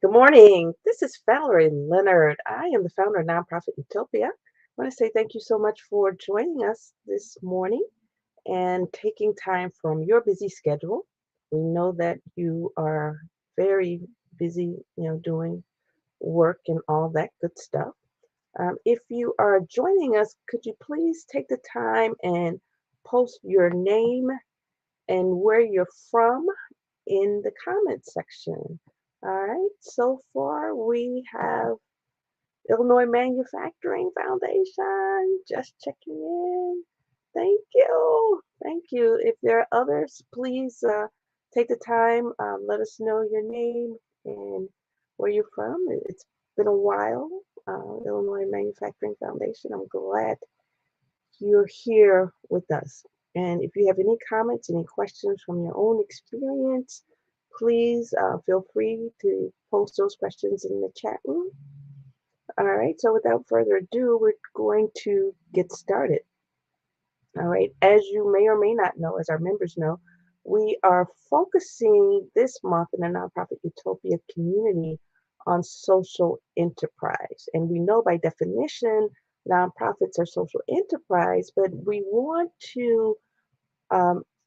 Good morning. This is Valerie Leonard. I am the founder of Nonprofit Utopia. I want to say thank you so much for joining us this morning and taking time from your busy schedule. We know that you are very busy, doing work and all that good stuff. If you are joining us, could you please take the time and post your name and where you're from in the comment section. All right, so far we have Illinois Manufacturing Foundation just checking in. Thank you. Thank you. If there are others, please take the time, let us know your name and where you're from. It's been a while. Illinois Manufacturing Foundation, I'm glad you're here with us. And if you have any comments, any questions from your own experience, please feel free to post those questions in the chat room. All right, so without further ado, we're going to get started. All right, as you may or may not know, as our members know, we are focusing this month in the Nonprofit Utopia community on social enterprise. And we know by definition, nonprofits are social enterprise, but we want to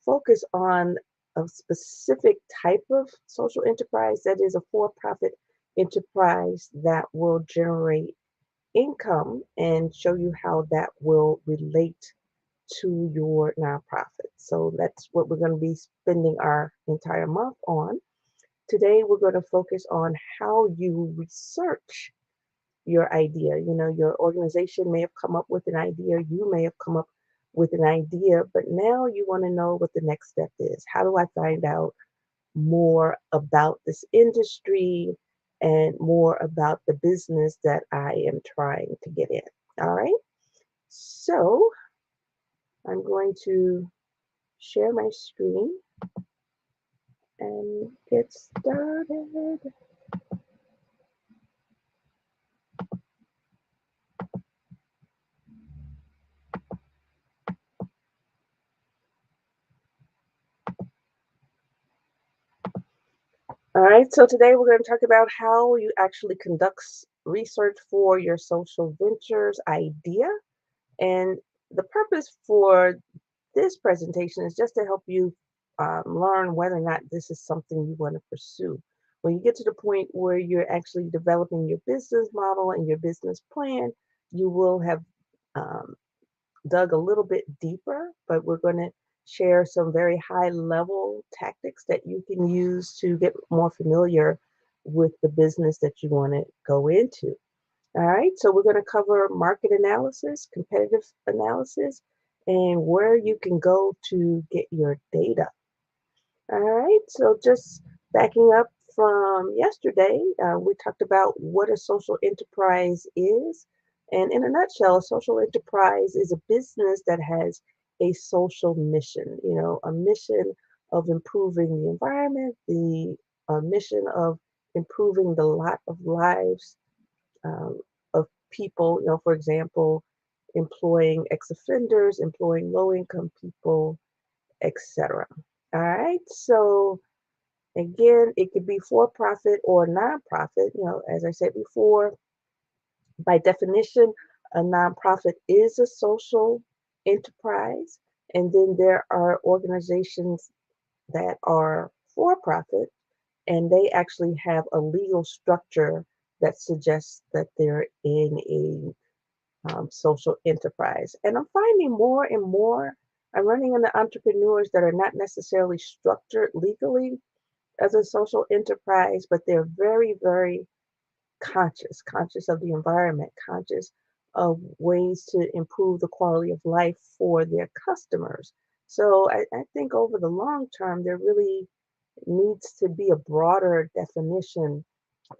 focus on a specific type of social enterprise that is a for-profit enterprise that will generate income and show you how that will relate to your nonprofit. So that's what we're going to be spending our entire month on. Today, we're going to focus on how you research your idea. Your organization may have come up with an idea, you may have come up with an idea, but now you want to know what the next step is. How do I find out more about this industry and more about the business that I am trying to get in? All right. So I'm going to share my screen and get started. All right, so today we're going to talk about how you actually conduct research for your social ventures idea. And the purpose for this presentation is just to help you learn whether or not this is something you want to pursue. When you get to the point where you're actually developing your business model and your business plan, you will have dug a little bit deeper, but we're going to share some very high level tactics that you can use to get more familiar with the business that you want to go into. All right, so we're going to cover market analysis, competitive analysis, and where you can go to get your data. All right, so just backing up from yesterday, we talked about what a social enterprise is. And in a nutshell, a social enterprise is a business that has a social mission, a mission of improving the environment, the mission of improving the lot of lives of people, for example, employing ex-offenders, employing low-income people, etc. All right, so again, it could be for profit or nonprofit. As I said before, by definition, a nonprofit is a social enterprise. And then there are organizations that are for profit, and they actually have a legal structure that suggests that they're in a social enterprise. And I'm finding more and more, I'm running into entrepreneurs that are not necessarily structured legally as a social enterprise, but they're very, very conscious of the environment, conscious of ways to improve the quality of life for their customers. So I think over the long term, there really needs to be a broader definition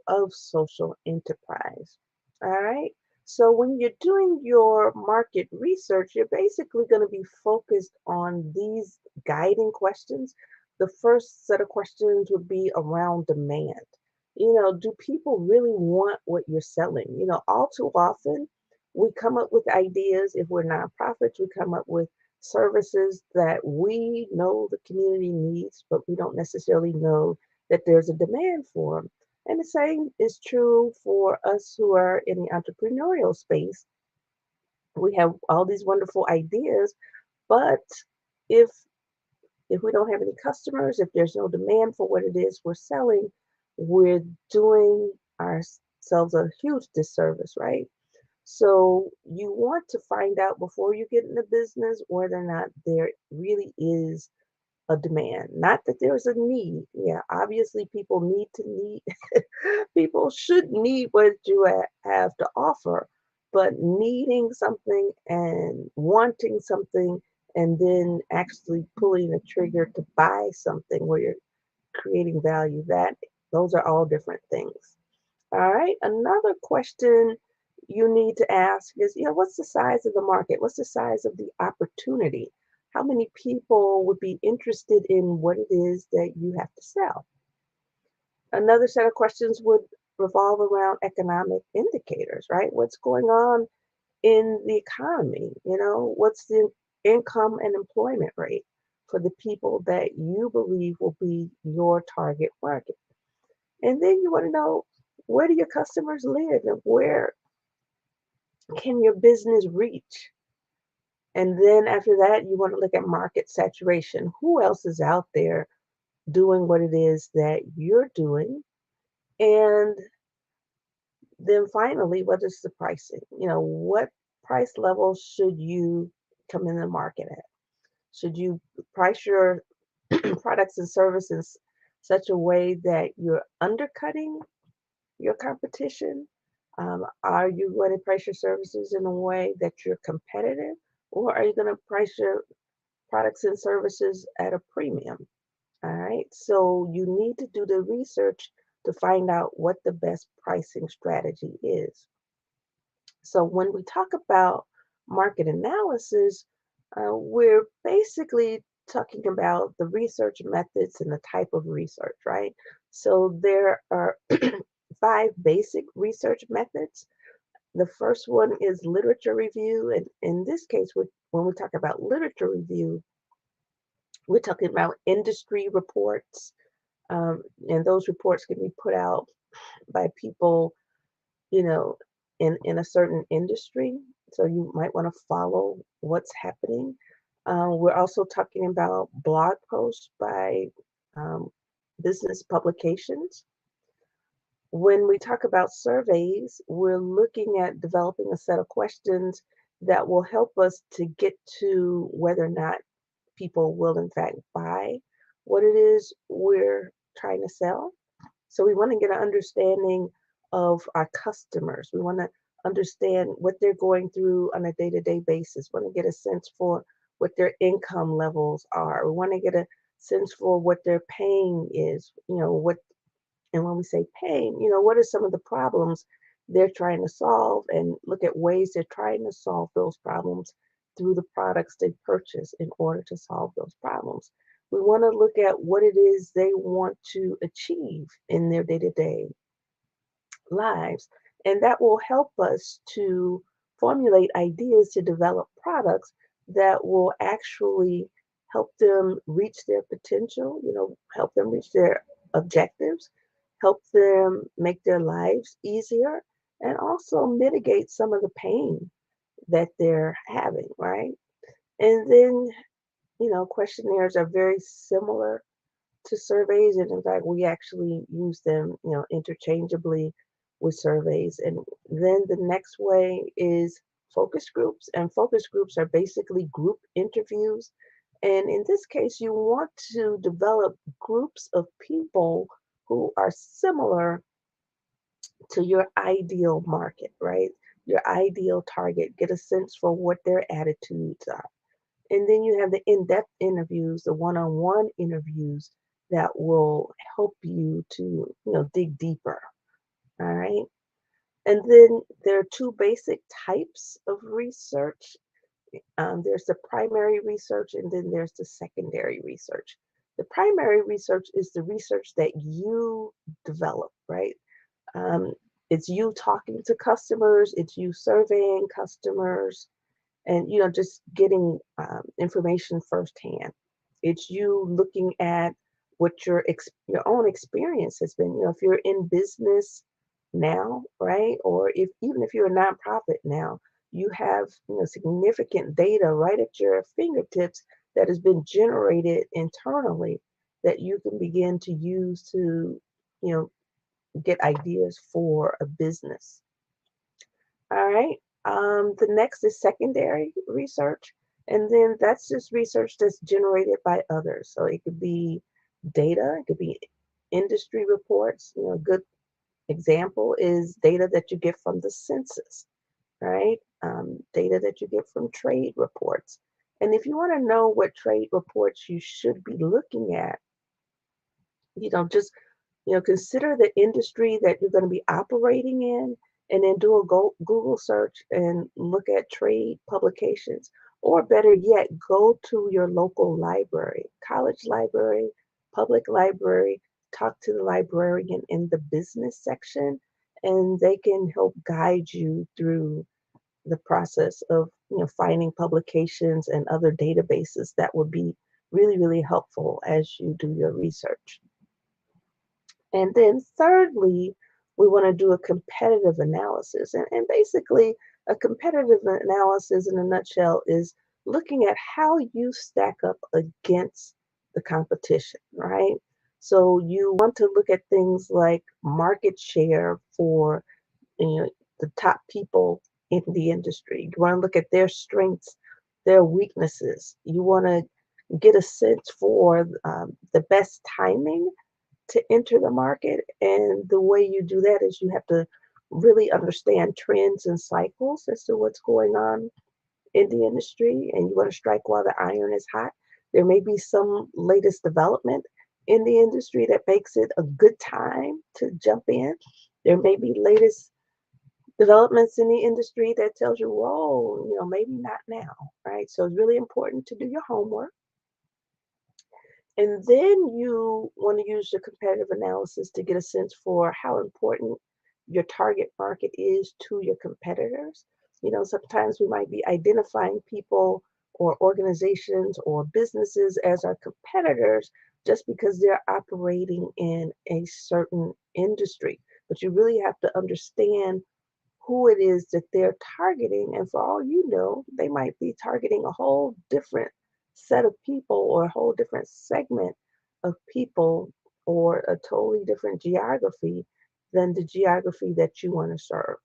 of social enterprise. All right. So when you're doing your market research, you're basically going to be focused on these guiding questions. The first set of questions would be around demand. Do people really want what you're selling? All too often we come up with ideas. If we're nonprofits, we come up with services that we know the community needs, but we don't necessarily know that there's a demand for them. And the same is true for us who are in the entrepreneurial space. We have all these wonderful ideas, but if if we don't have any customers, if there's no demand for what it is we're selling, we're doing ourselves a huge disservice, right? So you want to find out before you get in the business whether or not there really is a demand. Not that there's a need. Yeah, obviously people should need what you have to offer, but needing something and wanting something and then actually pulling the trigger to buy something where you're creating value, that those are all different things. All right. Another question you need to ask is, what's the size of the market? What's the size of the opportunity? How many people would be interested in what it is that you have to sell? Another set of questions would revolve around economic indicators, right? What's going on in the economy? What's the income and employment rate for the people that you believe will be your target market? And then you want to know, where do your customers live and where can your business reach? And then after that, you want to look at market saturation. Who else is out there doing what it is that you're doing? And then finally, what is the pricing? What price level should you come in the market at? Should you price your products and services such a way that you're undercutting your competition? Are you going to price your services in a way that you're competitive, or are you going to price your products and services at a premium? All right. So you need to do the research to find out what the best pricing strategy is. So when we talk about market analysis, we're basically talking about the research methods and the type of research, right? So there are five basic research methods. The first one is literature review. And in this case, when we talk about literature review, we're talking about industry reports. And those reports can be put out by people, you know, in a certain industry. So you might want to follow what's happening. We're also talking about blog posts by um, business publications. When we talk about surveys, we're looking at developing a set of questions that will help us to get to whether or not people will, in fact, buy what it is we're trying to sell. So we want to get an understanding of our customers. We want to understand what they're going through on a day-to-day basis. We want to get a sense for what their income levels are. We want to get a sense for what their pain is, and when we say pain, what are some of the problems they're trying to solve, and look at ways they're trying to solve those problems through the products they purchase in order to solve those problems. We want to look at what it is they want to achieve in their day-to-day lives. And that will help us to formulate ideas to develop products that will actually help them reach their potential, help them reach their objectives, help them make their lives easier, and also mitigate some of the pain that they're having, right? And then, questionnaires are very similar to surveys, and in fact, we actually use them, interchangeably with surveys. And then the next way is focus groups, and focus groups are basically group interviews. And in this case, you want to develop groups of people who are similar to your ideal market, right? Your ideal target. Get a sense for what their attitudes are. And then you have the in-depth interviews, the one-on-one interviews that will help you to, dig deeper. All right. And then there are two basic types of research. There's the primary research and then there's the secondary research. The primary research is the research that you develop, right? Um, it's you talking to customers, it's you surveying customers, and just getting information firsthand. It's you looking at what your own experience has been. If you're in business now, right, or if even if you're a nonprofit now, you have significant data right at your fingertips that has been generated internally that you can begin to use to you know get ideas for a business. All right. The next is secondary research, and then that's just research that's generated by others. So it could be data, it could be industry reports. A good example is data that you get from the census, right? Data that you get from trade reports. And if you want to know what trade reports you should be looking at, just consider the industry that you're going to be operating in, and then do a Google search and look at trade publications. Or better yet, go to your local library, college library, public library, talk to the librarian in the business section, and they can help guide you through the process of finding publications and other databases that would be really, really helpful as you do your research. And then thirdly, we want to do a competitive analysis. And basically, a competitive analysis in a nutshell is looking at how you stack up against the competition, right? So you want to look at things like market share for the top people in the industry. You want to look at their strengths, their weaknesses. You want to get a sense for the best timing to enter the market. And the way you do that is you have to really understand trends and cycles as to what's going on in the industry. And you want to strike while the iron is hot. There may be some latest development in the industry that makes it a good time to jump in. There may be latest developments in the industry that tells you, whoa, maybe not now, right? So it's really important to do your homework. And then you want to use your competitive analysis to get a sense for how important your target market is to your competitors. Sometimes we might be identifying people or organizations or businesses as our competitors just because they're operating in a certain industry. But you really have to understand who it is that they're targeting. And for all you know, they might be targeting a whole different set of people or a whole different segment of people or a totally different geography than the geography that you want to serve.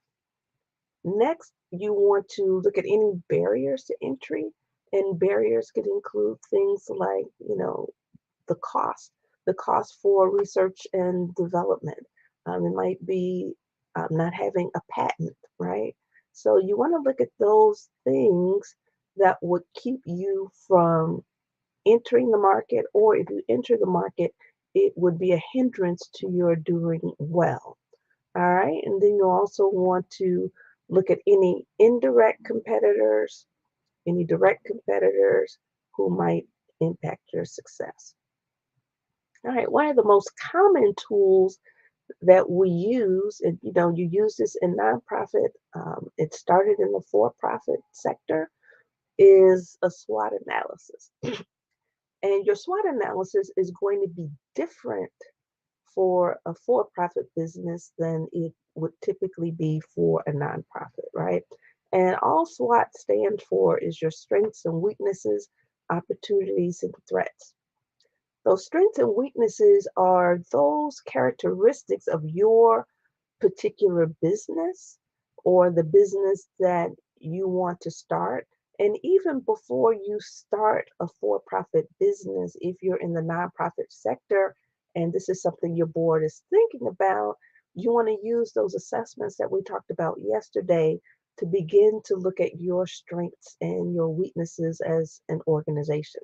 Next, you want to look at any barriers to entry, and barriers could include things like, the cost, the cost for research and development. It might be not having a patent, right? So you want to look at those things that would keep you from entering the market, or if you enter the market, it would be a hindrance to your doing well. All right. And then you also want to look at any indirect competitors, any direct competitors who might impact your success. All right, one of the most common tools that we use, and you use this in nonprofit, it started in the for-profit sector, is a SWOT analysis. And your SWOT analysis is going to be different for a for-profit business than it would typically be for a nonprofit, right? And all SWOT stands for is your strengths and weaknesses, opportunities and threats. Those strengths and weaknesses are those characteristics of your particular business or the business that you want to start. And even before you start a for profit business, if you're in the nonprofit sector and this is something your board is thinking about, you want to use those assessments that we talked about yesterday to begin to look at your strengths and your weaknesses as an organization.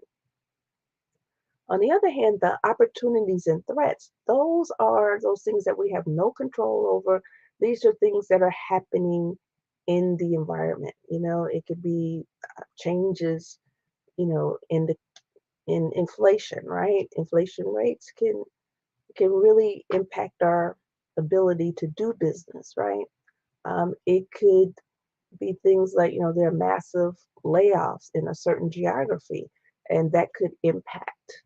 On the other hand, the opportunities and threats, those are those things that we have no control over. These are things that are happening in the environment. It could be changes, in inflation, right? Inflation rates can really impact our ability to do business, right? It could be things like, there are massive layoffs in a certain geography, and that could impact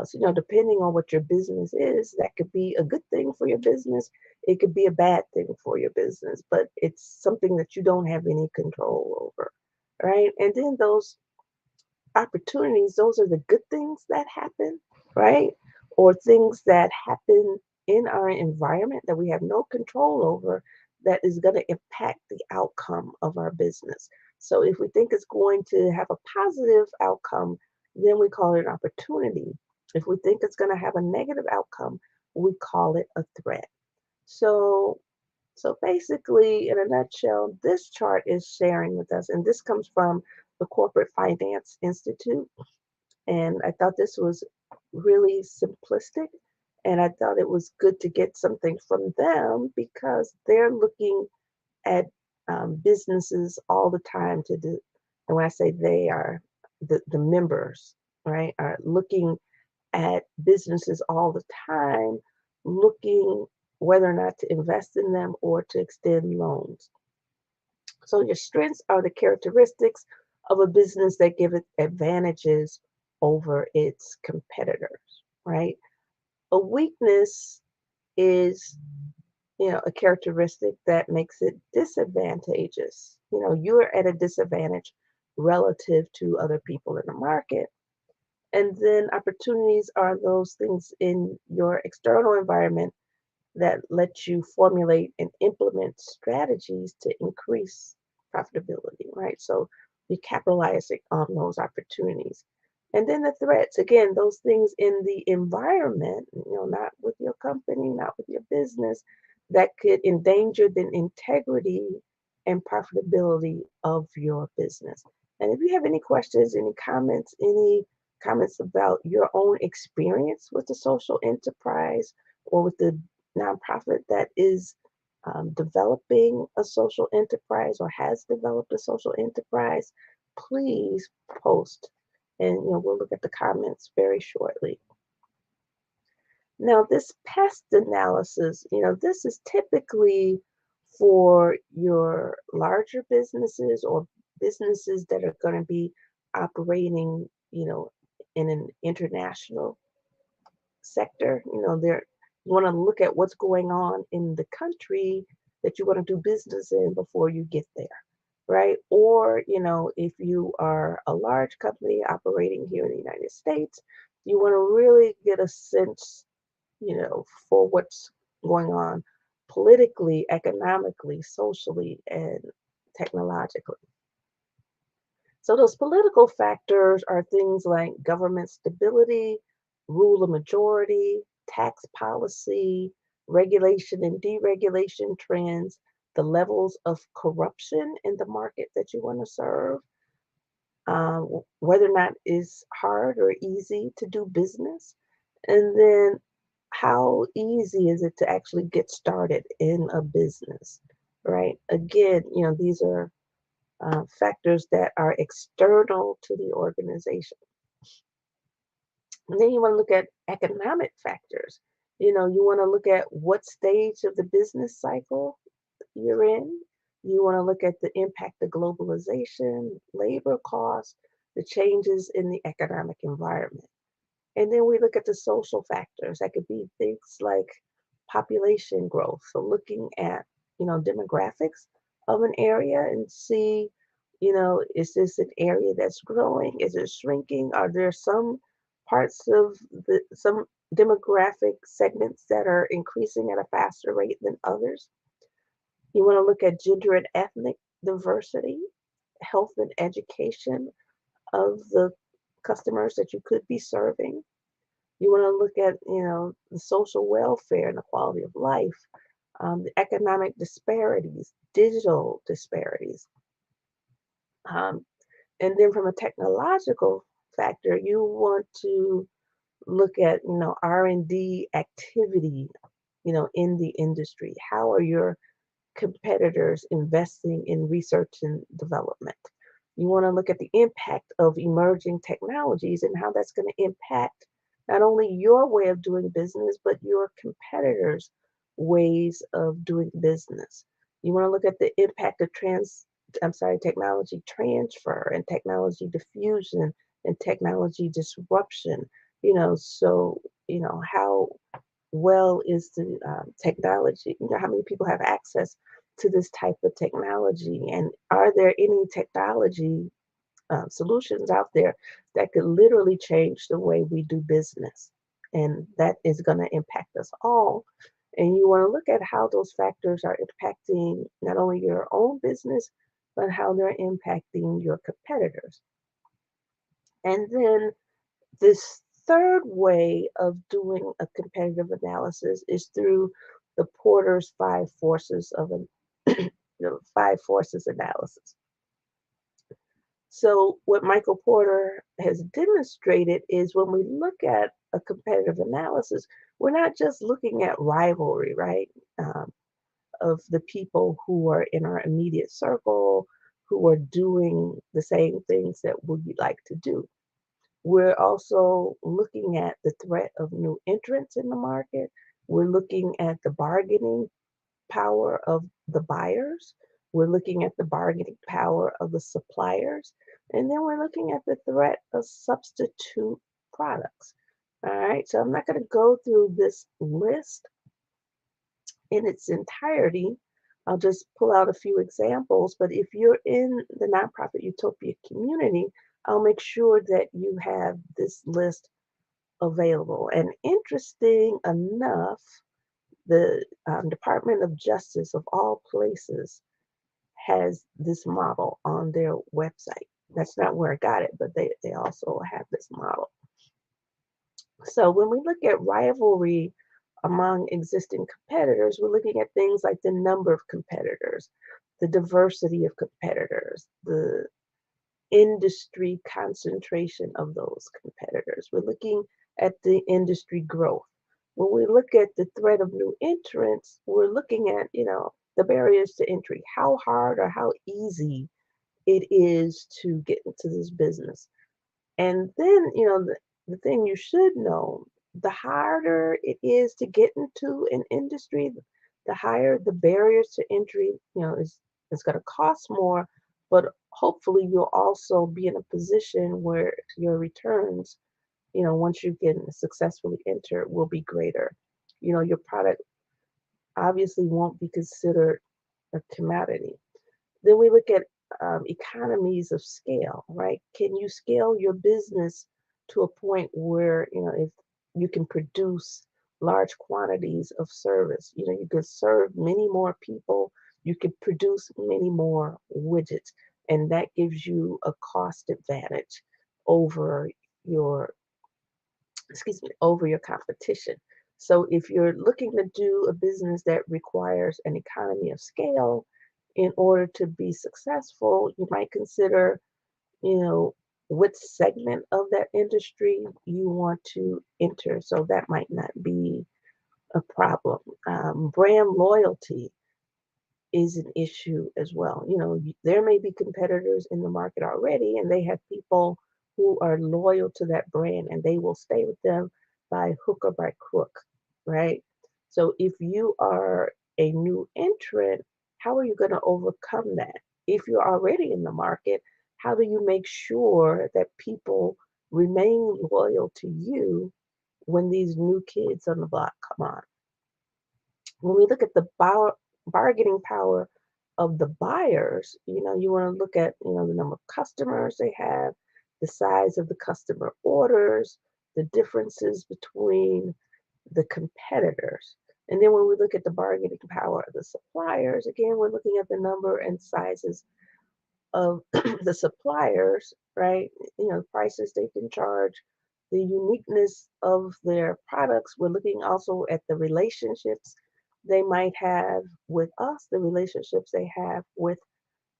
So, depending on what your business is, that could be a good thing for your business. It could be a bad thing for your business, but it's something that you don't have any control over, right? And then those opportunities, those are the good things that happen, right? Or things that happen in our environment that we have no control over that is going to impact the outcome of our business. So if we think it's going to have a positive outcome, then we call it an opportunity. If we think it's going to have a negative outcome, we call it a threat. So so basically, in a nutshell, this chart is sharing with us, and this comes from the Corporate Finance Institute. And I thought this was really simplistic. And I thought it was good to get something from them because they're looking at businesses all the time to do. And when I say they are, the members, right, are looking at businesses all the time, looking whether or not to invest in them or to extend loans. So your strengths are the characteristics of a business that give it advantages over its competitors, right? A weakness is, a characteristic that makes it disadvantageous. You're at a disadvantage relative to other people in the market. And then opportunities are those things in your external environment that let you formulate and implement strategies to increase profitability, right? So you capitalizing on those opportunities. And then the threats, again, those things in the environment, not with your company, not with your business, that could endanger the integrity and profitability of your business. And if you have any questions, any comments about your own experience with the social enterprise or with the nonprofit that is developing a social enterprise or has developed a social enterprise, please post. And we'll look at the comments very shortly. Now, this pest analysis, this is typically for your larger businesses or businesses that are going to be operating, in an international sector. You want to look at what's going on in the country that you want to do business in before you get there, right? Or, if you are a large company operating here in the United States, you want to really get a sense, for what's going on politically, economically, socially, and technologically. So those political factors are things like government stability, rule of majority, tax policy, regulation and deregulation trends, the levels of corruption in the market that you want to serve, whether or not it's hard or easy to do business, and then how easy is it to actually get started in a business, right? Again, these are factors that are external to the organization. And then you want to look at economic factors. You want to look at what stage of the business cycle you're in. You want to look at the impact of globalization, labor costs, the changes in the economic environment. And then we look at the social factors. That could be things like population growth. So looking at, demographics of an area and see, is this an area that's growing? Is it shrinking? Are there some parts of some demographic segments that are increasing at a faster rate than others? You want to look at gender and ethnic diversity, health and education of the customers that you could be serving. You want to look at, the social welfare and the quality of life, the economic disparities, digital disparities. Um, and then from a technological factor, you want to look at, R&D activity, in the industry. How are your competitors investing in research and development? You want to look at the impact of emerging technologies and how that's going to impact not only your way of doing business, but your competitors' ways of doing business. You want to look at the impact of technology transfer and technology diffusion and technology disruption. So, how well is the technology? How many people have access to this type of technology? And are there any technology solutions out there that could literally change the way we do business? And that is going to impact us all. And you want to look at how those factors are impacting not only your own business, but how they're impacting your competitors. And then this third way of doing a competitive analysis is through the Porter's five forces of an five forces analysis. So what Michael Porter has demonstrated is when we look at a competitive analysis, we're not just looking at rivalry, right? Of the people who are in our immediate circle, who are doing the same things that we like to do. We're also looking at the threat of new entrants in the market. We're looking at the bargaining power of the buyers. We're looking at the bargaining power of the suppliers. And then we're looking at the threat of substitute products. All right, so I'm not going to go through this list in its entirety. I'll just pull out a few examples. But if you're in the nonprofit utopia community, I'll make sure that you have this list available. And interesting enough, the Department of Justice of all places has this model on their website. That's not where I got it, but they also have this model. So when we look at rivalry among existing competitors, we're looking at things like the number of competitors, the diversity of competitors, the industry concentration of those competitors. We're looking at the industry growth. When we look at the threat of new entrants, we're looking at, the barriers to entry, how hard or how easy it is to get into this business. And then, the thing you should know, the harder it is to get into an industry, the higher the barriers to entry, is going to cost more, but hopefully you'll also be in a position where your returns, once you can successfully enter, will be greater. Your product obviously won't be considered a commodity. Then we look at economies of scale, right? Can you scale your business to a point where, if you can produce large quantities of service, you can serve many more people, you could produce many more widgets, and that gives you a cost advantage over your, over your competition. So if you're looking to do a business that requires an economy of scale, in order to be successful, you might consider, you know, what segment of that industry you want to enter. So that might not be a problem. Brand loyalty is an issue as well. There may be competitors in the market already, and they have people who are loyal to that brand and they will stay with them by hook or by crook, right? So if you are a new entrant, how are you going to overcome that? If you're already in the market, how do you make sure that people remain loyal to you when these new kids on the block come on? When we look at the bargaining power of the buyers, you want to look at, the number of customers they have, the size of the customer orders, the differences between the competitors. And then when we look at the bargaining power of the suppliers, again, we're looking at the number and sizes of the suppliers, right? Prices they can charge, the uniqueness of their products. We're looking also at the relationships they might have with us, the relationships they have with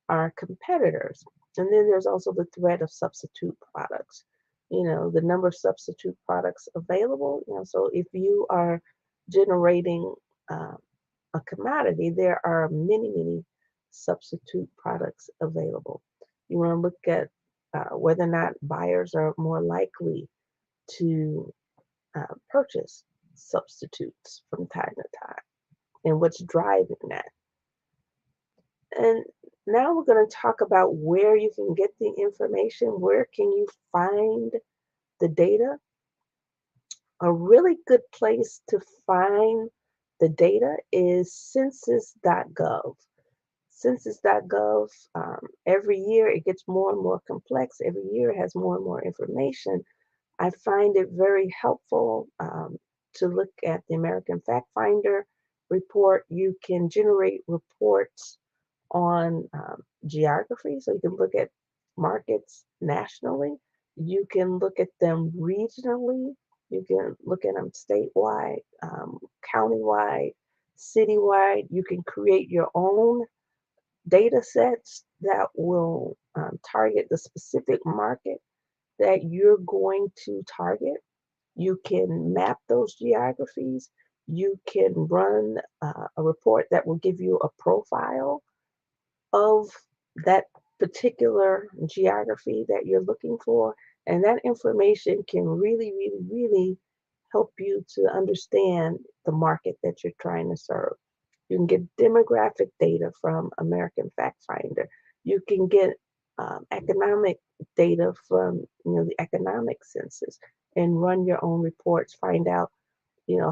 our competitors. And then there's also the threat of substitute products. The number of substitute products available. So if you are generating a commodity, there are many, many substitute products available. You want to look at whether or not buyers are more likely to purchase substitutes from time to time and what's driving that. And now we're going to talk about where you can get the information. Where can you find the data? A really good place to find the data is census.gov. Census.gov, every year it gets more and more complex. Every year it has more and more information. I find it very helpful to look at the American Fact Finder report. You can generate reports on geography, so you can look at markets nationally. You can look at them regionally. You can look at them statewide, countywide, citywide. You can create your own data sets that will target the specific market that you're going to target. You can map those geographies. You can run a report that will give you a profile of that particular geography that you're looking for. And that information can really, really, really help you to understand the market that you're trying to serve. You can get demographic data from American Fact Finder. You can get economic data from the economic census and run your own reports. Find out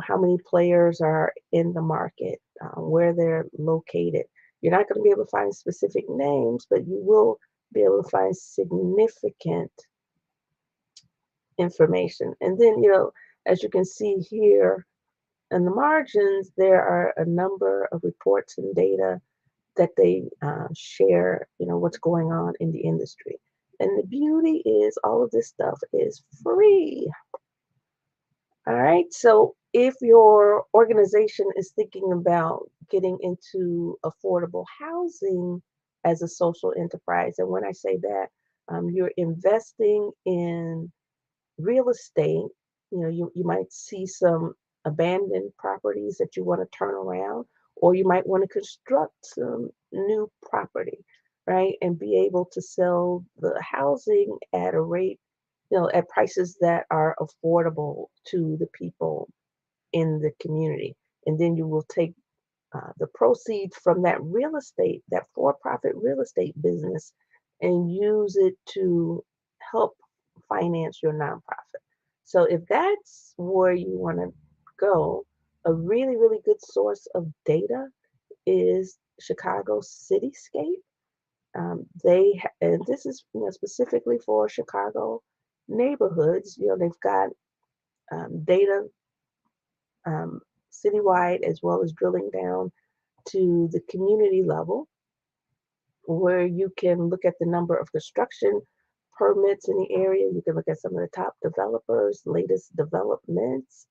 how many players are in the market, where they're located. You're not going to be able to find specific names, but you will be able to find significant information. And then, as you can see here in the margins, there are a number of reports and data that they share, what's going on in the industry. And the beauty is all of this stuff is free. All right. So if your organization is thinking about getting into affordable housing as a social enterprise, and when I say that, you're investing in real estate. You might see some abandoned properties that you want to turn around, or you might want to construct some new property, right? And be able to sell the housing at a rate, at prices that are affordable to the people in the community. And then you will take the proceeds from that real estate, that for profit real estate business, and use it to help finance your nonprofit. So if that's where you want to go, a really, really good source of data is Chicago Cityscape. And this is specifically for Chicago neighborhoods. They've got data um, citywide as well as drilling down to the community level, where you can look at the number of construction permits in the area. You can look at some of the top developers, latest developments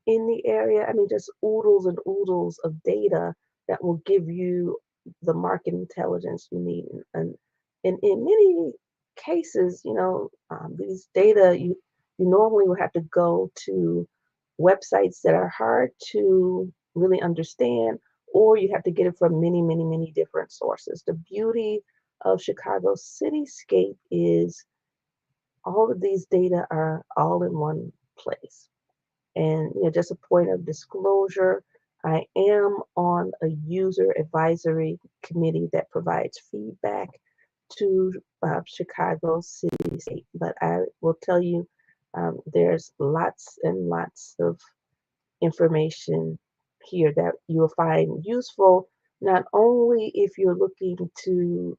in the area. I mean, just oodles and oodles of data that will give you the market intelligence you need. And in many cases, these data, you normally will have to go to websites that are hard to really understand, or you have to get it from many, many, many different sources. The beauty of Chicago Cityscape is all of these data are all in one place. And just a point of disclosure, I am on a user advisory committee that provides feedback to Chicago City. But I will tell you, there's lots and lots of information here that you will find useful, not only if you're looking to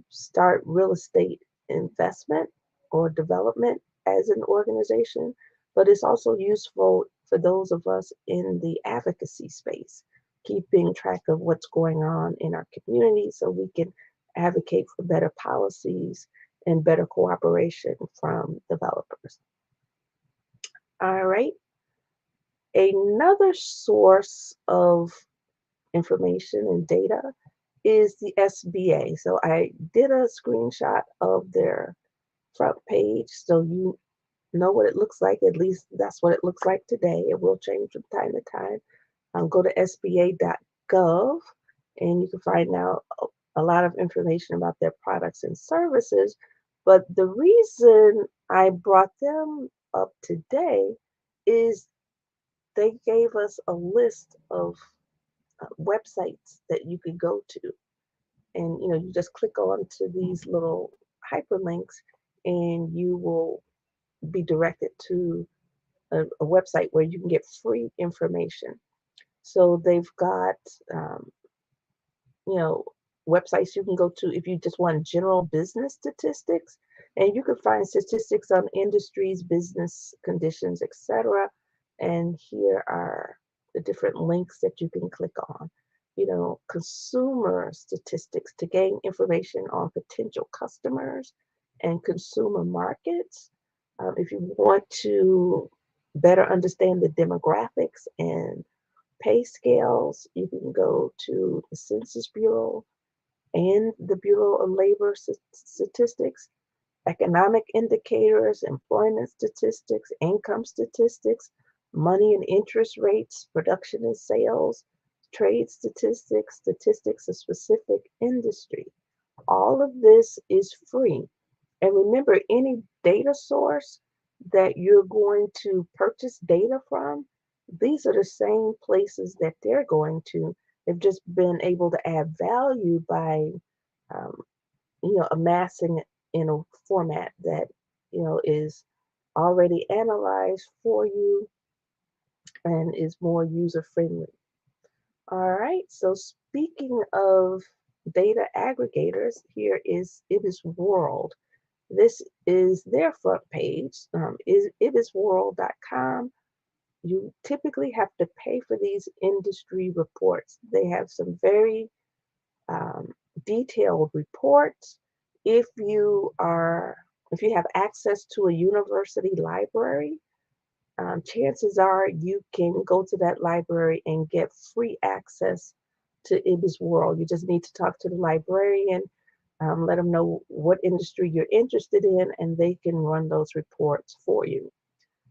start real estate investment or development as an organization, but it's also useful for those of us in the advocacy space, keeping track of what's going on in our community so we can advocate for better policies and better cooperation from developers. All right. Another source of information and data is the SBA. So I did a screenshot of their front page so you know what it looks like. At least that's what it looks like today. It will change from time to time. Go to sba.gov and you can find out a lot of information about their products and services. But the reason I brought them up today is they gave us a list of websites that you could go to. And you just click on to these little hyperlinks and you will be directed to a website where you can get free information. So they've got, um, you know, websites you can go to if you just want general business statistics, and you can find statistics on industries, business conditions, etc. And here are the different links that you can click on. Consumer statistics to gain information on potential customers and consumer markets. If you want to better understand the demographics and pay scales, you can go to the Census Bureau and the Bureau of Labor Statistics, economic indicators, employment statistics, income statistics, money and interest rates, production and sales, trade statistics, statistics of specific industry. All of this is free. And remember, any data source that you're going to purchase data from, these are the same places that they're going to. They've just been able to add value by, um, amassing it in a format that, is already analyzed for you and is more user friendly. All right. So speaking of data aggregators, here is IBISWorld. This is their front page, is ibisworld.com. You typically have to pay for these industry reports. They have some very um, detailed reports. If you are, if you have access to a university library, chances are you can go to that library and get free access to IBISWorld. You just need to talk to the librarian, let them know what industry you're interested in, and they can run those reports for you.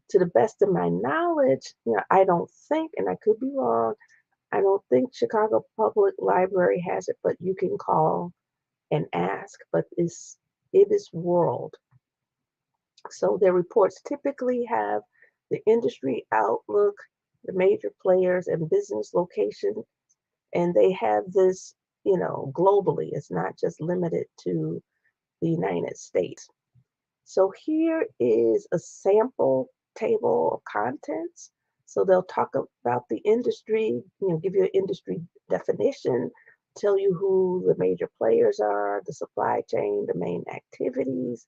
To the best of my knowledge, I don't think, and I could be wrong, I don't think Chicago Public Library has it, but you can call and ask. But it's IBISWorld. So their reports typically have the industry outlook, the major players, and business location, and they have this, globally. It's not just limited to the United States. So here is a sample table of contents. So they'll talk about the industry, give you an industry definition, tell you who the major players are, the supply chain, the main activities.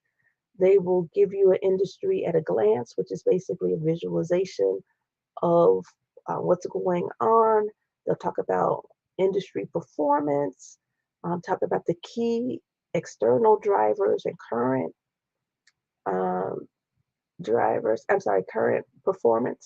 They will give you an industry at a glance, which is basically a visualization of what's going on. They'll talk about industry performance, talk about the key external drivers and um, current performance.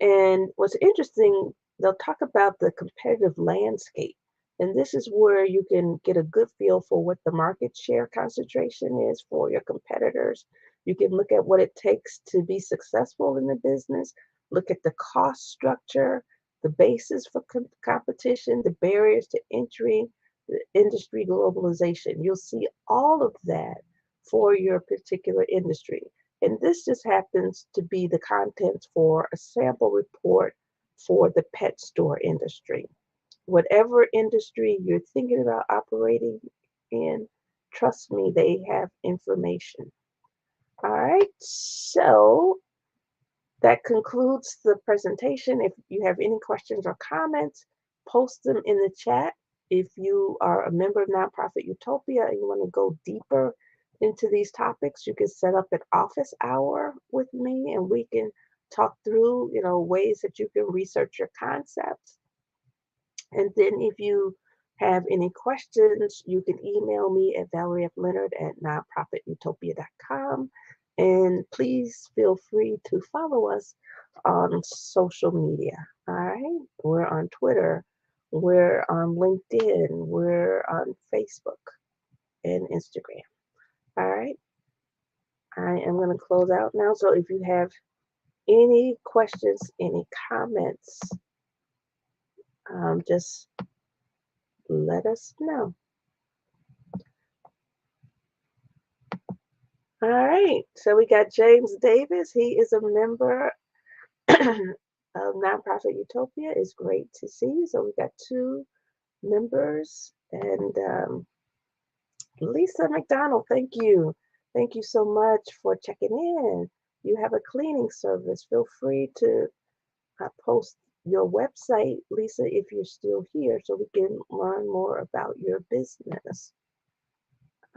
And what's interesting, they'll talk about the competitive landscape. And this is where you can get a good feel for what the market share concentration is for your competitors. You can look at what it takes to be successful in the business, look at the cost structure, the basis for competition, the barriers to entry, the industry globalization. You'll see all of that for your particular industry. And this just happens to be the contents for a sample report for the pet store industry. Whatever industry you're thinking about operating in, trust me, they have information. All right, so that concludes the presentation. If you have any questions or comments, post them in the chat. If you are a member of Nonprofit Utopia and you want to go deeper into these topics, you can set up an office hour with me and we can talk through, ways that you can research your concepts. And then if you have any questions, you can email me at ValerieFLeonard@nonprofitutopia.com. And please feel free to follow us on social media. All right. We're on Twitter. We're on LinkedIn. We're on Facebook and Instagram. All right. I am going to close out now. So if you have any questions, any comments, just let us know. All right. So we got James Davis. He is a member of Nonprofit Utopia. It's great to see you. So we got two members. And Lisa McDonald, thank you. Thank you so much for checking in. you have a cleaning service, feel free to post your website, Lisa, if you're still here, so we can learn more about your business.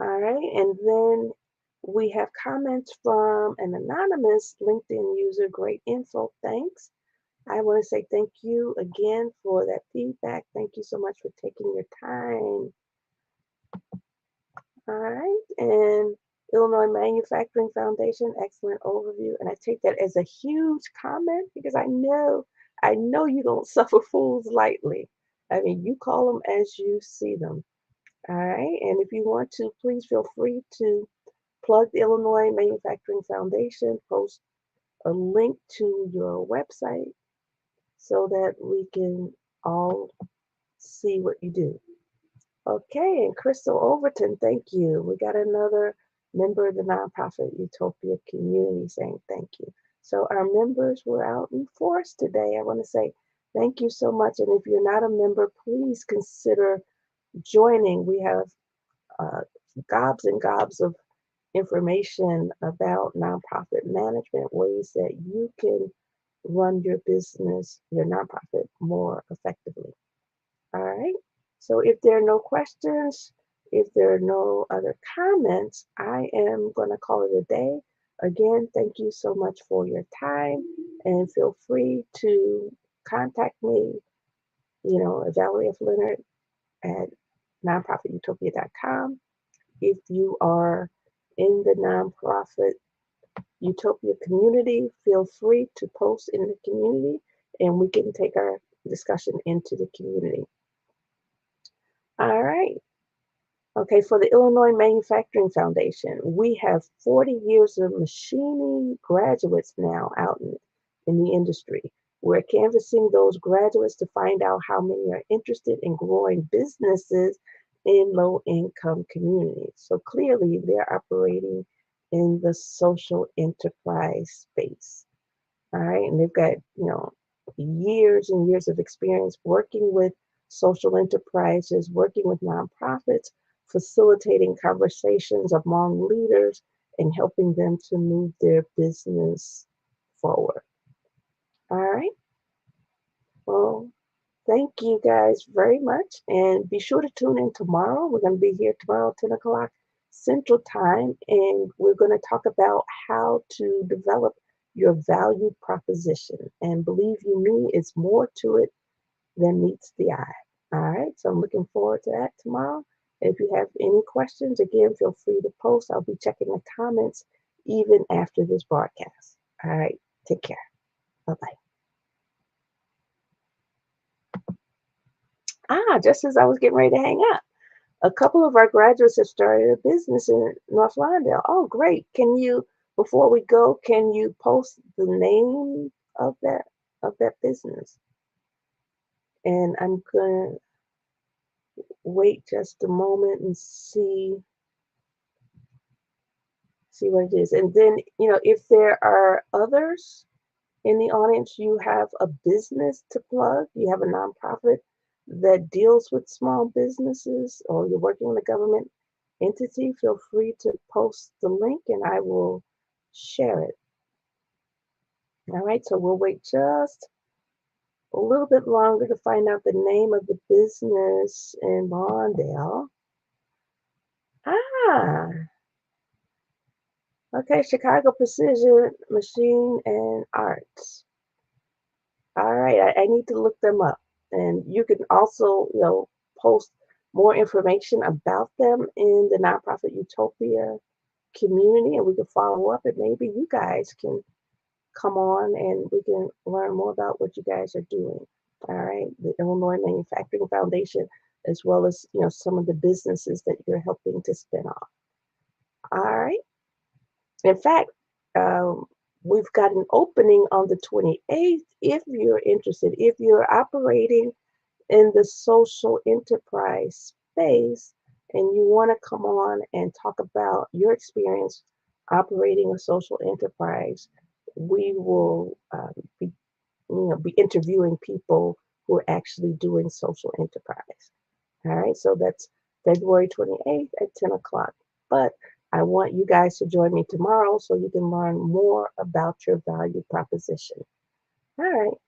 All right, and then we have comments from an anonymous LinkedIn user. Great info, thanks. I want to say thank you again for that feedback. Thank you so much for taking your time. All right, and Illinois Manufacturing Foundation, excellent overview. And I take that as a huge comment because I know you don't suffer fools lightly. I mean, you call them as you see them. All right, and if you want to, please feel free to plug the Illinois Manufacturing Foundation, post a link to your website so that we can all see what you do. Okay, and Crystal Overton, thank you. We got another member of the nonprofit Utopia community saying thank you. So our members were out in force today. I want to say thank you so much. And if you're not a member, please consider joining. We have uh, gobs and gobs of information about nonprofit management, ways that you can run your business, your nonprofit more effectively. All right. So if there are no questions, if there are no other comments, I am going to call it a day. Again, thank you so much for your time and feel free to contact me, Valerie F. Leonard at nonprofitutopia.com. If you are in the nonprofit Utopia community, feel free to post in the community and we can take our discussion into the community. All right. Okay, for the Illinois Manufacturing Foundation, we have 40 years of machining graduates now out in the industry. We're canvassing those graduates to find out how many are interested in growing businesses in low-income communities. So clearly they're operating in the social enterprise space. All right, and they've got, years and years of experience working with social enterprises, working with nonprofits, facilitating conversations among leaders and helping them to move their business forward. All right. Well, thank you guys very much. And be sure to tune in tomorrow. We're going to be here tomorrow, 10 o'clock Central Time. And we're going to talk about how to develop your value proposition. And believe you me, it's more to it than meets the eye. All right. So I'm looking forward to that tomorrow. If you have any questions, again, feel free to post. I'll be checking the comments even after this broadcast. All right. Take care. Bye-bye. Just as I was getting ready to hang up, a couple of our graduates have started a business in North Lawndale. Oh, great. Before we go, can you post the name of that business? And I'm gonna wait just a moment and see what it is. And then, if there are others in the audience, you have a business to plug, you have a nonprofit that deals with small businesses, or you're working in a government entity, feel free to post the link and I will share it. All right, so we'll wait just a little bit longer to find out the name of the business in Lawndale. Okay, Chicago Precision Machine and Arts. All right, I need to look them up. And you can also, post more information about them in the nonprofit Utopia community, and we can follow up, and maybe you guys can come on and we can learn more about what you guys are doing. All right, the Illinois Manufacturing Foundation, as well as, some of the businesses that you're helping to spin off. All right. In fact, we've got an opening on the 28th if you're interested. If you're operating in the social enterprise space and you want to come on and talk about your experience operating a social enterprise, we will be interviewing people who are actually doing social enterprise. All right, so that's February 28th at 10 o'clock. But I want you guys to join me tomorrow so you can learn more about your value proposition. All right.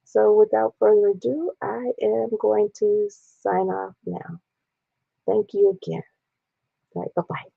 So without further ado, I am going to sign off now. Thank you again. All right. Bye bye.